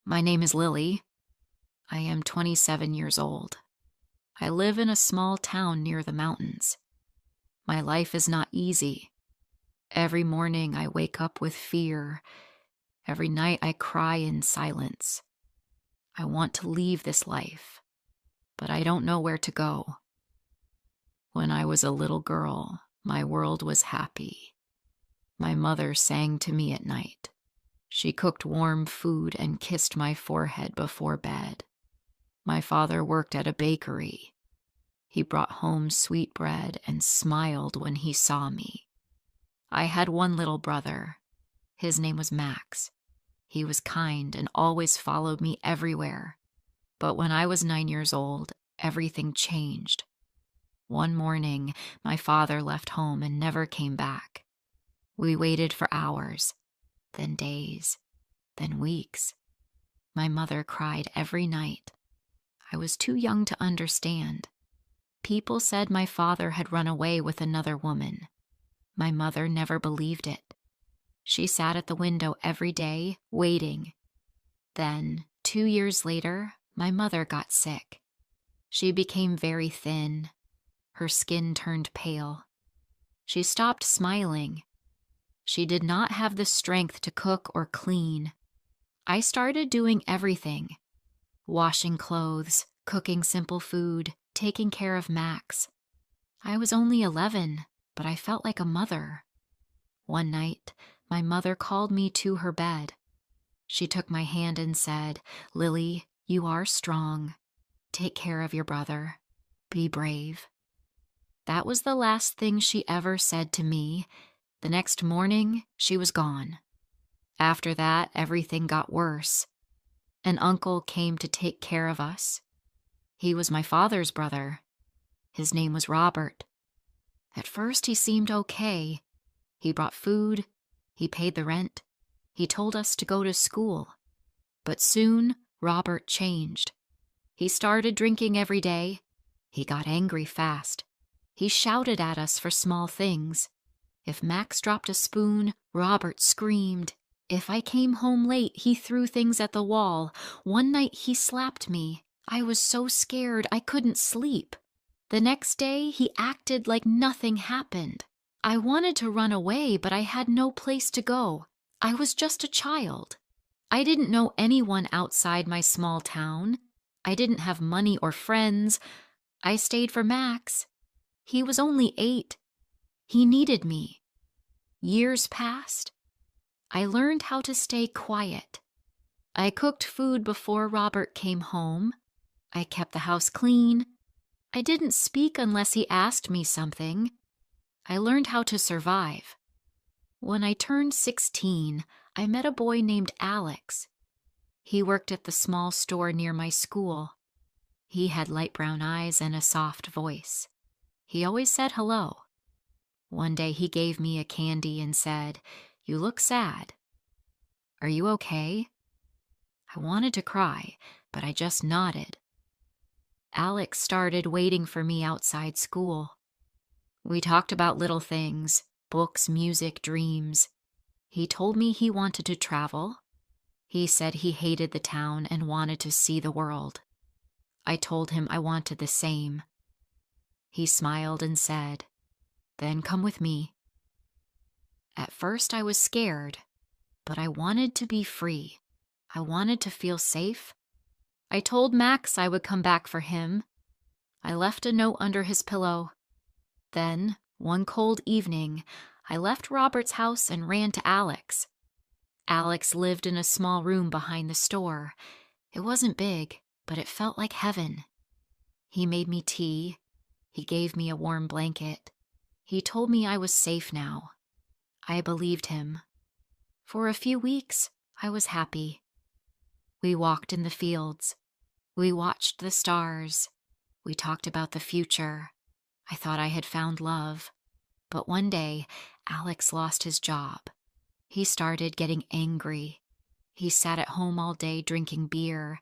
My name is Lily. I am 27 years old. I live in a small town near the mountains. My life is not easy. Every morning I wake up with fear. Every night I cry in silence. I want to leave this life, but I don't know where to go. When I was a little girl, my world was happy. My mother sang to me at night. She cooked warm food and kissed my forehead before bed. My father worked at a bakery. He brought home sweet bread and smiled when he saw me. I had one little brother. His name was Max. He was kind and always followed me everywhere. But when I was 9 years old, everything changed. One morning, my father left home and never came back. We waited for hours, then days, then weeks. My mother cried every night. I was too young to understand. People said my father had run away with another woman. My mother never believed it. She sat at the window every day, waiting. Then, 2 years later, my mother got sick. She became very thin. Her skin turned pale. She stopped smiling. She did not have the strength to cook or clean. I started doing everything: washing clothes, cooking simple food, taking care of Max. I was only 11, but I felt like a mother. One night, my mother called me to her bed. She took my hand and said, "Lily, you are strong. Take care of your brother. Be brave." That was the last thing she ever said to me. The next morning, she was gone. After that, everything got worse. An uncle came to take care of us. He was my father's brother. His name was Robert. At first, he seemed okay. He brought food. He paid the rent. He told us to go to school. But soon, Robert changed. He started drinking every day. He got angry fast. He shouted at us for small things. If Max dropped a spoon, Robert screamed. If I came home late, he threw things at the wall. One night he slapped me. I was so scared I couldn't sleep. The next day, he acted like nothing happened. I wanted to run away, but I had no place to go. I was just a child. I didn't know anyone outside my small town. I didn't have money or friends. I stayed for Max. He was only 8. He needed me. Years passed. I learned how to stay quiet. I cooked food before Robert came home. I kept the house clean. I didn't speak unless he asked me something. I learned how to survive. When I turned 16, I met a boy named Alex. He worked at the small store near my school. He had light brown eyes and a soft voice. He always said hello. One day he gave me a candy and said, "You look sad. Are you okay?" I wanted to cry, but I just nodded. Alex started waiting for me outside school. We talked about little things, books, music, dreams. He told me he wanted to travel. He said he hated the town and wanted to see the world. I told him I wanted the same. He smiled and said, "Then come with me." At first I was scared, but I wanted to be free. I wanted to feel safe. I told Max I would come back for him. I left a note under his pillow. Then, one cold evening, I left Robert's house and ran to Alex. Alex lived in a small room behind the store. It wasn't big, but it felt like heaven. He made me tea. He gave me a warm blanket. He told me I was safe now. I believed him. For a few weeks, I was happy. We walked in the fields. We watched the stars. We talked about the future. I thought I had found love. But one day, Alex lost his job. He started getting angry. He sat at home all day drinking beer.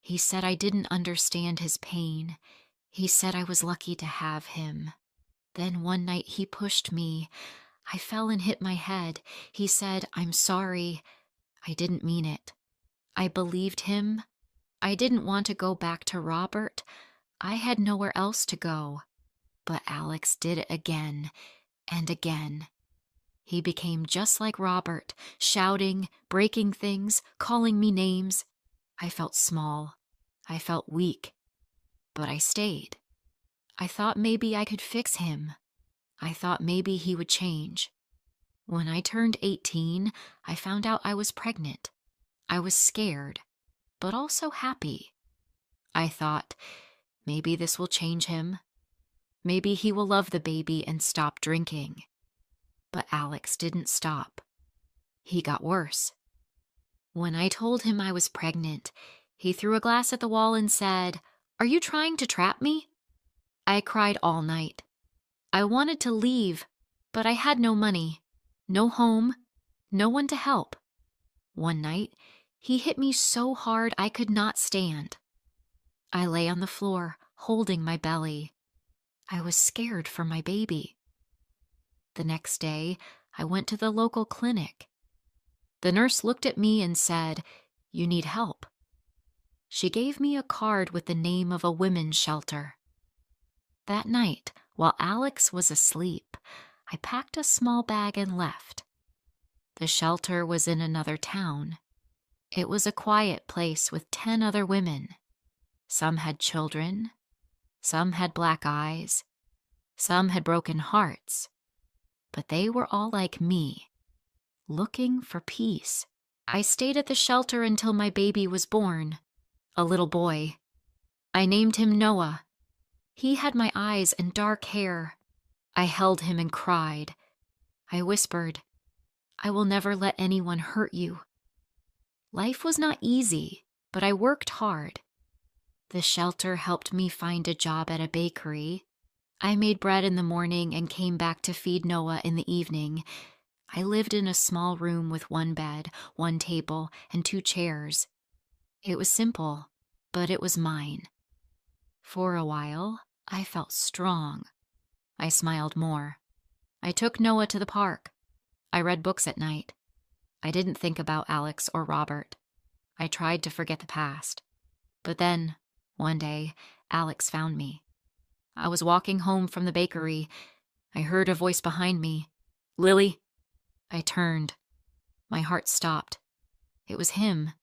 He said I didn't understand his pain. He said I was lucky to have him. Then one night he pushed me. I fell and hit my head. He said, "I'm sorry. I didn't mean it." I believed him. I didn't want to go back to Robert. I had nowhere else to go. But Alex did it again and again. He became just like Robert, shouting, breaking things, calling me names. I felt small. I felt weak. But I stayed. I thought maybe I could fix him. I thought maybe he would change. When I turned 18, I found out I was pregnant. I was scared, but also happy. I thought, maybe this will change him. Maybe he will love the baby and stop drinking. But Alex didn't stop. He got worse. When I told him I was pregnant, he threw a glass at the wall and said, "Are you trying to trap me?" I cried all night. I wanted to leave, but I had no money, no home, no one to help. One night, he hit me so hard I could not stand. I lay on the floor, holding my belly. I was scared for my baby. The next day, I went to the local clinic. The nurse looked at me and said, "You need help." She gave me a card with the name of a women's shelter. That night, while Alex was asleep, I packed a small bag and left. The shelter was in another town. It was a quiet place with 10 other women. Some had children. Some had black eyes. Some had broken hearts. But they were all like me, looking for peace. I stayed at the shelter until my baby was born, a little boy. I named him Noah. He had my eyes and dark hair. I held him and cried. I whispered, "I will never let anyone hurt you." Life was not easy, but I worked hard. The shelter helped me find a job at a bakery. I made bread in the morning and came back to feed Noah in the evening. I lived in a small room with one bed, one table, and 2 chairs. It was simple, but it was mine. For a while, I felt strong. I smiled more. I took Noah to the park. I read books at night. I didn't think about Alex or Robert. I tried to forget the past. But then, one day, Alex found me. I was walking home from the bakery. I heard a voice behind me. "Lily?" I turned. My heart stopped. It was him.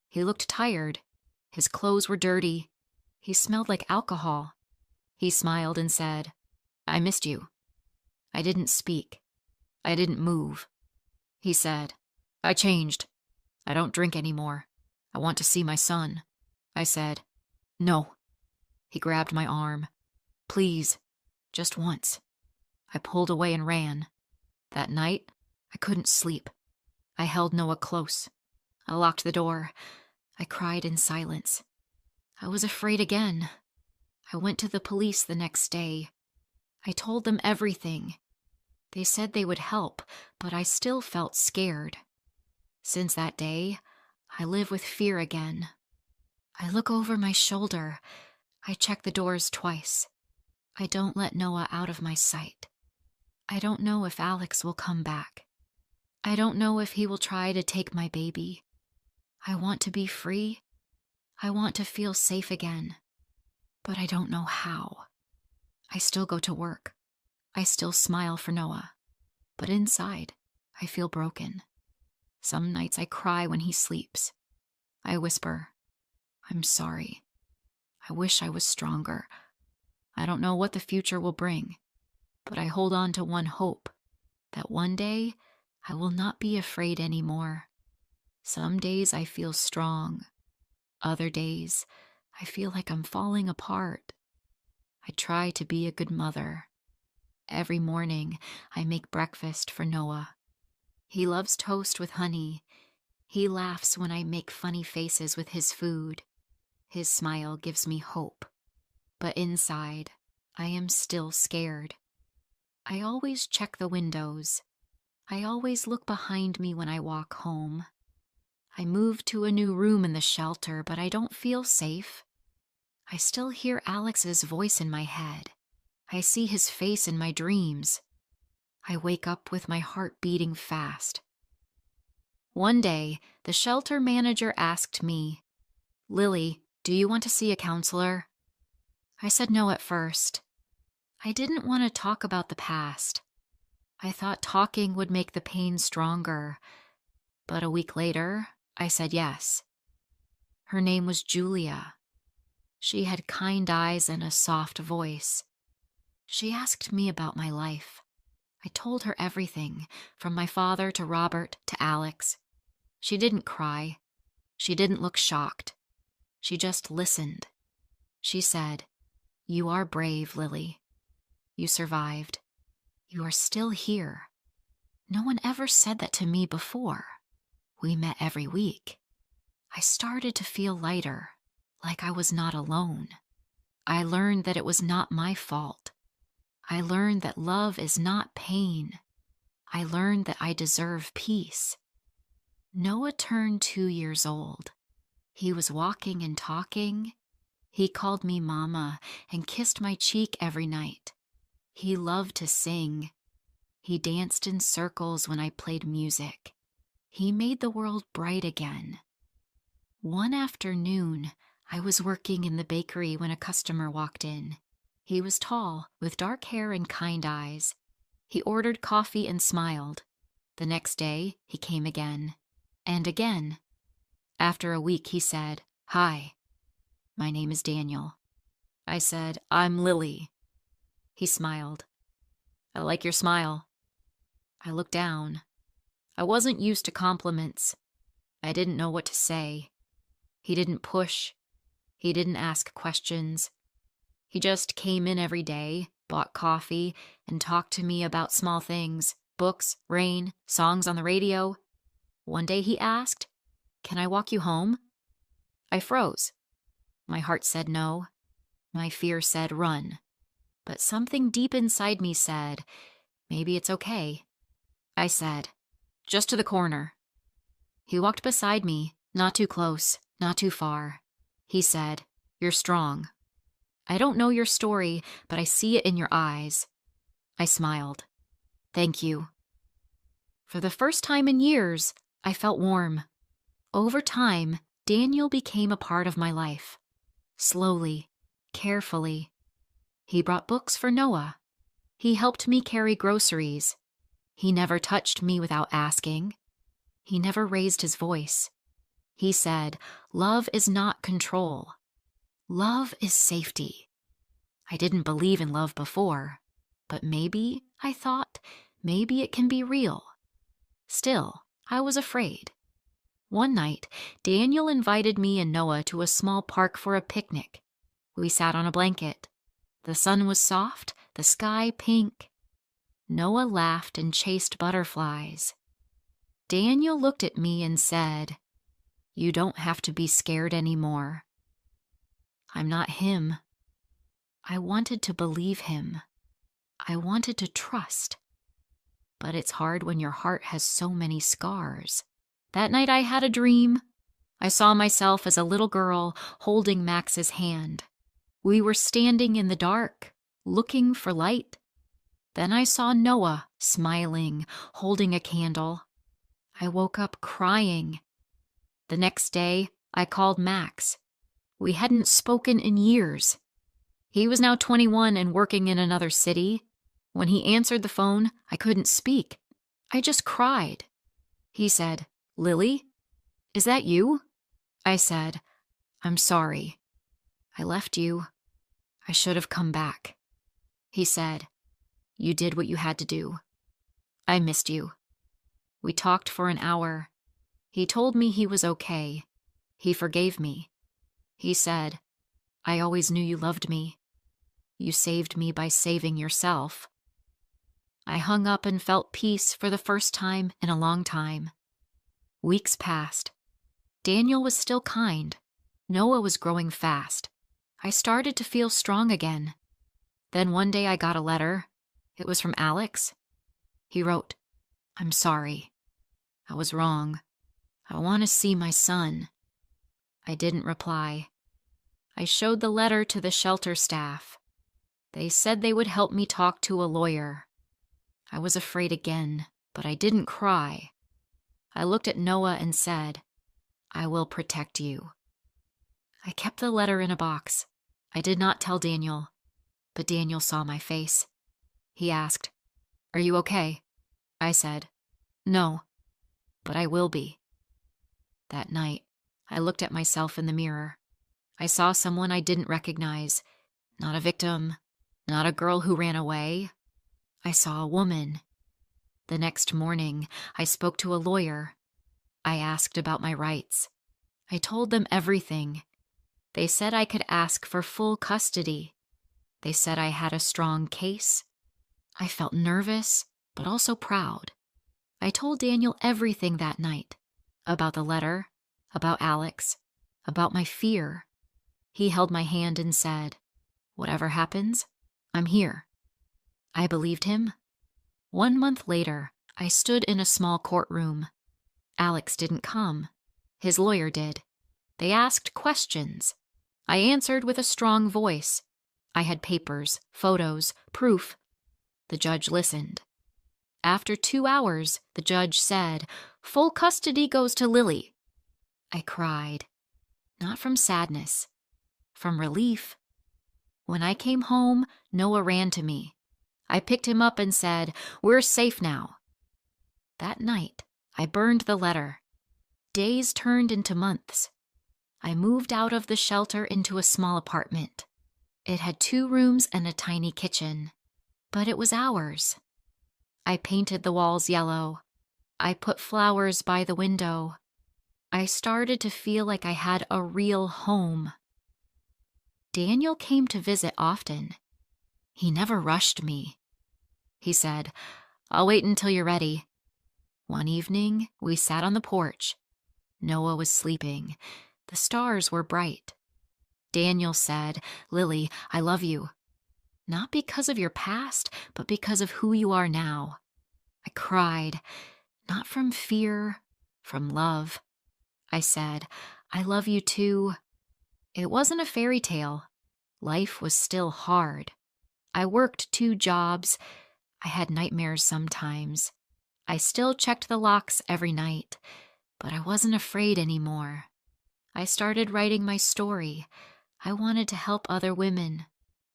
He looked tired. His clothes were dirty. He smelled like alcohol. He smiled and said, "I missed you." I didn't speak. I didn't move. He said, "I changed. I don't drink anymore. I want to see my son." I said, "No." He grabbed my arm. "Please, just once." I pulled away and ran. That night, I couldn't sleep. I held Noah close. I locked the door. I cried in silence. I was afraid again. I went to the police the next day. I told them everything. They said they would help, but I still felt scared. Since that day, I live with fear again. I look over my shoulder. I check the doors twice. I don't let Noah out of my sight. I don't know if Alex will come back. I don't know if he will try to take my baby. I want to be free. I want to feel safe again. But I don't know how. I still go to work. I still smile for Noah. But inside, I feel broken. Some nights I cry when he sleeps. I whisper, "I'm sorry. I wish I was stronger." I don't know what the future will bring, but I hold on to one hope, that one day I will not be afraid anymore. Some days I feel strong. Other days, I feel like I'm falling apart. I try to be a good mother. Every morning, I make breakfast for Noah. He loves toast with honey. He laughs when I make funny faces with his food. His smile gives me hope. But inside, I am still scared. I always check the windows. I always look behind me when I walk home. I moved to a new room in the shelter, but I don't feel safe. I still hear Alex's voice in my head. I see his face in my dreams. I wake up with my heart beating fast. One day, the shelter manager asked me, "Lily, do you want to see a counselor?" I said no at first. I didn't want to talk about the past. I thought talking would make the pain stronger. But a week later, I said yes. Her name was Julia. She had kind eyes and a soft voice. She asked me about my life. I told her everything, from my father to Robert to Alex. She didn't cry. She didn't look shocked. She just listened. She said, "You are brave, Lily. You survived. You are still here. No one ever said that to me before. We met every week." I started to feel lighter, like I was not alone. I learned that it was not my fault. I learned that love is not pain. I learned that I deserve peace. Noah turned 2 years old. He was walking and talking. He called me Mama and kissed my cheek every night. He loved to sing. He danced in circles when I played music. He made the world bright again. One afternoon, I was working in the bakery when a customer walked in. He was tall, with dark hair and kind eyes. He ordered coffee and smiled. The next day, he came again. And again. After a week, he said, "Hi, my name is Daniel." I said, "I'm Lily." He smiled. "I like your smile." I looked down. I wasn't used to compliments. I didn't know what to say. He didn't push. He didn't ask questions. He just came in every day, bought coffee, and talked to me about small things, books, rain, songs on the radio. One day he asked, "Can I walk you home?" I froze. My heart said no. My fear said run. But something deep inside me said, maybe it's okay. I said, "Just to the corner." He walked beside me, not too close, not too far. He said, "You're strong. I don't know your story, but I see it in your eyes." I smiled. "Thank you." For the first time in years, I felt warm. Over time, Daniel became a part of my life. Slowly, carefully. He brought books for Noah. He helped me carry groceries. He never touched me without asking. He never raised his voice. He said, "Love is not control. Love is safety." I didn't believe in love before, but maybe, I thought, maybe it can be real. Still, I was afraid. One night, Daniel invited me and Noah to a small park for a picnic. We sat on a blanket. The sun was soft, the sky pink. Noah laughed and chased butterflies. Daniel looked at me and said, "You don't have to be scared anymore." I'm not him. I wanted to believe him. I wanted to trust. But it's hard when your heart has so many scars. That night I had a dream. I saw myself as a little girl holding Max's hand. We were standing in the dark, looking for light. Then I saw Noah smiling, holding a candle. I woke up crying. The next day, I called Max. We hadn't spoken in years. He was now 21 and working in another city. When he answered the phone, I couldn't speak. I just cried. He said, "Lily, is that you?" I said, "I'm sorry. I left you. I should have come back." He said, "You did what you had to do. I missed you." We talked for an hour. He told me he was okay. He forgave me. He said, "I always knew you loved me. You saved me by saving yourself." I hung up and felt peace for the first time in a long time. Weeks passed. Daniel was still kind. Noah was growing fast. I started to feel strong again. Then one day I got a letter. It was from Alex. He wrote, "I'm sorry. I was wrong. I want to see my son." I didn't reply. I showed the letter to the shelter staff. They said they would help me talk to a lawyer. I was afraid again, but I didn't cry. I looked at Noah and said, I will protect you. I kept the letter in a box. I did not tell Daniel, but Daniel saw my face. He asked, Are you okay? I said, No, but I will be. That night, I looked at myself in the mirror. I saw someone I didn't recognize. Not a victim, not a girl who ran away. I saw a woman. The next morning, I spoke to a lawyer. I asked about my rights. I told them everything. They said I could ask for full custody. They said I had a strong case. I felt nervous, but also proud. I told Daniel everything that night. About the letter, about Alex, about my fear. He held my hand and said, Whatever happens, I'm here. I believed him. 1 month later, I stood in a small courtroom. Alex didn't come. His lawyer did. They asked questions. I answered with a strong voice. I had papers, photos, proof. The judge listened. After 2 hours, the judge said, Full custody goes to Lily. I cried. Not from sadness, from relief. When I came home, Noah ran to me. I picked him up and said, We're safe now. That night, I burned the letter. Days turned into months. I moved out of the shelter into a small apartment. It had 2 rooms and a tiny kitchen, but it was ours. I painted the walls yellow. I put flowers by the window. I started to feel like I had a real home. Daniel came to visit often. He never rushed me. He said, I'll wait until you're ready. One evening, we sat on the porch. Noah was sleeping. The stars were bright. Daniel said, Lily, I love you. Not because of your past, but because of who you are now. I cried, not from fear, from love. I said, I love you too. It wasn't a fairy tale. Life was still hard. I worked 2 jobs. I had nightmares sometimes. I still checked the locks every night, but I wasn't afraid anymore. I started writing my story. I wanted to help other women.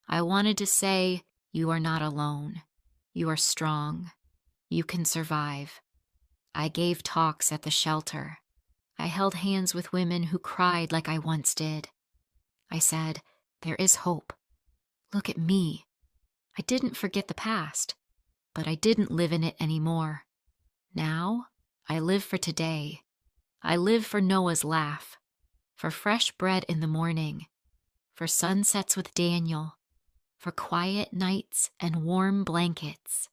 I wanted to say, you are not alone. You are strong. You can survive. I gave talks at the shelter. I held hands with women who cried like I once did. I said, there is hope. Look at me. I didn't forget the past, but I didn't live in it anymore. Now, I live for today. I live for Noah's laugh, for fresh bread in the morning, for sunsets with Daniel, for quiet nights and warm blankets.